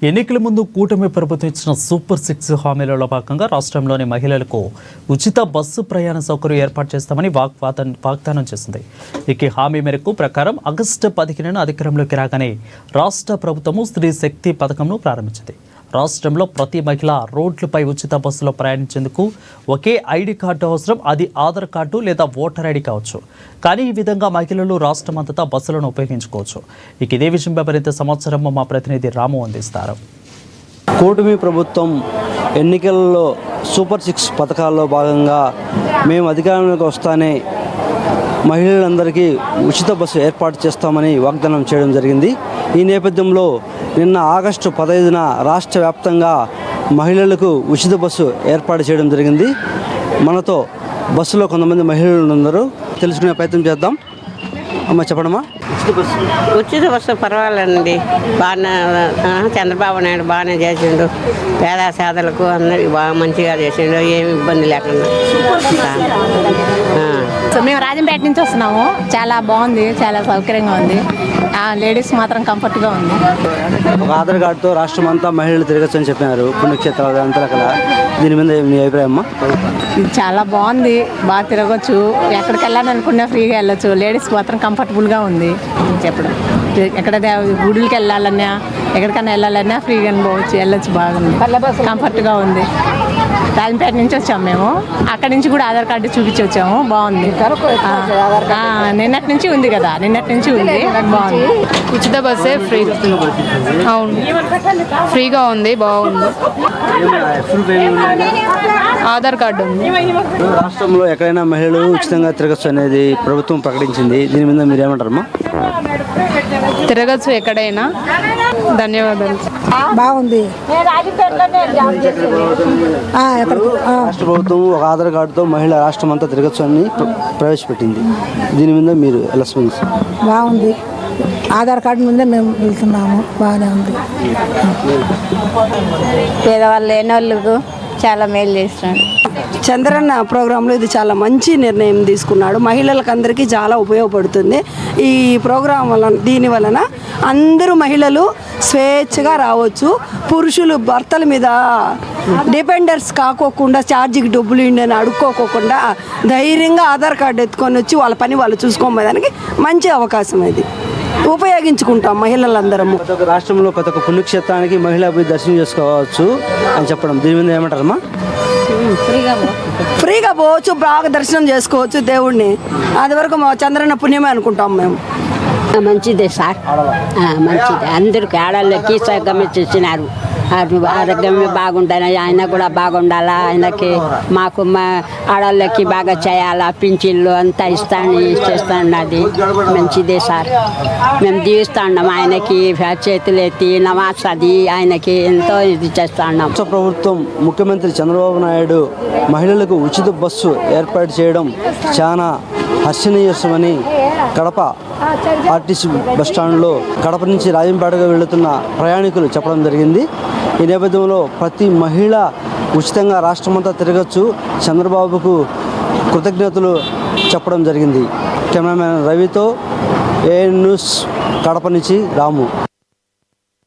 ఎన్నికల ముందు కూటమి ప్రభుత్వం ఇచ్చిన సూపర్ 6 హామీలలో భాగంగా రాష్ట్రంలోని మహిళలకు ఉచిత బస్సు ప్రయాణ సౌకర్యం ఏర్పాటు చేస్తామని వాగ్దానం చేసింది. ఈ హామీ మేరకు ప్రకారం ఆగస్టు 15న అధికారంలోకి రాగానే రాష్ట్ర ప్రభుత్వము స్త్రీ శక్తి పథకంను ప్రారంభించింది. రాష్ట్రంలో ప్రతి మహిళ రోడ్లపై ఉచిత బస్సులో ప్రయాణించేందుకు ఒకే ఐడి కార్డు అవసరం. అది ఆధార్ కార్డు లేదా ఓటర్ ఐడి కావచ్చు. కానీ ఈ విధంగా మహిళలు రాష్ట్రమంతటా బస్సులను ఉపయోగించుకోవచ్చు. ఇదే విషయంపై మరింత సమాచారం మా ప్రతినిధి రాము అందిస్తారు. కూటమి ప్రభుత్వం ఎన్నికల్లో సూపర్ 6 పథకాల్లో భాగంగా మేము అధికారంలోకి వస్తానే మహిళలందరికీ ఉచిత బస్సు ఏర్పాటు చేస్తామని వాగ్దానం చేయడం జరిగింది. ఈ నేపథ్యంలో నిన్న ఆగస్టు 15న రాష్ట్ర వ్యాప్తంగా మహిళలకు ఉచిత బస్సు ఏర్పాటు చేయడం జరిగింది. మనతో బస్సులో కొంతమంది మహిళలు ఉన్నారు, తెలుసుకునే ప్రయత్నం చేద్దాం. అమ్మ చెప్పడమ్మా. ఉచిత బస్సు పర్వాలేదండి, బాగానే చంద్రబాబు నాయుడు బాగానే చేసిండు. పేద సేదలకు అందరికి బాగా మంచిగా చేసిండు, ఏమి ఇబ్బంది లేకుండా. మేము రాజంపేట నుంచి వస్తున్నాము. చాలా బాగుంది, చాలా సౌకర్యంగా ఉంది. లేడీస్ మాత్రం కంఫర్ట్గా ఉంది. ఒక ఆధార్ కార్డుతో రాష్ట్రం అంతా మహిళలు తిరగచ్చు అని చెప్పినారు, పుణ్యక్షేత్రాలు అంతా అక్కడ. దీని మీద మీ అభిప్రాయం అమ్మా? చాలా బాగుంది, బాగా తిరగచ్చు. ఎక్కడికి వెళ్ళాలనుకున్నా ఫ్రీగా వెళ్ళొచ్చు. లేడీస్ మాత్రం కంఫర్టబుల్గా ఉంది చెప్పడం. ఎక్కడ గుడులకి వెళ్ళాలన్నా ఎక్కడికైనా వెళ్ళాలన్నా ఫ్రీగా పోవచ్చు, వెళ్ళొచ్చు. బాగుంది, కంఫర్ట్గా ఉంది. రాజంపేట నుంచి వచ్చాము మేము. అక్కడి నుంచి కూడా ఆధార్ కార్డు చూపించి వచ్చాము. బాగుంది, నిన్నటి నుంచి ఉంది కదా, నిన్నటి నుంచి ఉంది. బాగుంది. ఉచిత బస్సే ఫ్రీ. అవును, ఫ్రీగా ఉంది, బాగుంది. ఆధార్ కార్డు ఉంది. రాష్ట్రంలో ఎక్కడైనా మహిళలు ఉచితంగా తిరగచ్చు అనేది ప్రభుత్వం ప్రకటించింది. దీని మీద మీరు ఏమంటారమ్మా? తిరగచ్చు ఎక్కడైనా. ధన్యవాదాలు. బాగుంది. రాష్ట్ర ప్రభుత్వం ఒక ఆధార్ కార్డుతో మహిళ రాష్ట్రం అంతా తిరగచ్చు అని ప్రవేశపెట్టింది. దీని మీద మీరు ఎలా స్పందిస్తారు? బాగుంది, ఆధార్ కార్డు ముందే మేము వెళ్తున్నాము. బాగానే ఉంది. పేదవాళ్ళు లేనోళ్ళకు చాలా మేలు చేస్తున్నాడు. చంద్రన్న ప్రోగ్రాంలో ఇది చాలా మంచి నిర్ణయం తీసుకున్నాడు. మహిళలకు అందరికీ చాలా ఉపయోగపడుతుంది ఈ ప్రోగ్రాం వలన. దీని వలన అందరూ మహిళలు స్వేచ్ఛగా రావచ్చు. పురుషులు భర్తల మీద డిపెండర్స్ కాకోకుండా, ఛార్జీకి డబ్బులు ఇండని అడుక్కోకుండా ధైర్యంగా ఆధార్ కార్డు ఎత్తుకొని వచ్చి వాళ్ళ పని వాళ్ళు చూసుకోవడానికి మంచి అవకాశం ఇది. ఉపయోగించుకుంటాం మహిళలందరము. రాష్ట్రంలో కొత్త పుణ్యక్షేత్రానికి మహిళా పోయి దర్శనం చేసుకోవచ్చు అని చెప్పడం, దీని మీద ఏమంటారమ్మా? ఫ్రీగా పోవచ్చు, బాగా దర్శనం చేసుకోవచ్చు దేవుడిని. అది వరకు మా చంద్రన్న పుణ్యమే అనుకుంటాం మేము. మంచిదే సార్, మంచిదే. అందరికి ఆడళ్ళకి సగమే చేసినారు. ఆరోగ్యమే బాగుండాలి, ఆయన కూడా బాగుండాలా. ఆయనకి మాకు ఆడళ్ళకి బాగా చేయాలా, పింఛన్లు అంతా చేస్తాన్నది. మంచిదే సార్, మేము దీవిస్తున్నాం. ఆయనకి చేతులు ఎత్తి నమాజ్ అది ఆయనకి ఎంతో ఇది చేస్తున్నాం. రాష్ట్ర ప్రభుత్వం ముఖ్యమంత్రి చంద్రబాబు నాయుడు మహిళలకు ఉచిత బస్సు ఏర్పాటు చేయడం చాలా హర్షణీయమని కడప ఆర్టీసీ బస్టాండ్లో కడప నుంచి రాజంపేటగా వెళుతున్న ప్రయాణికులు చెప్పడం జరిగింది. ఈ నేపథ్యంలో ప్రతి మహిళ ఉచితంగా రాష్ట్రమంతా తిరగచ్చు, చంద్రబాబుకు కృతజ్ఞతలు చెప్పడం జరిగింది. కెమెరామెన్ రవితో ఏఎన్ న్యూస్ కడప నుంచి రాము.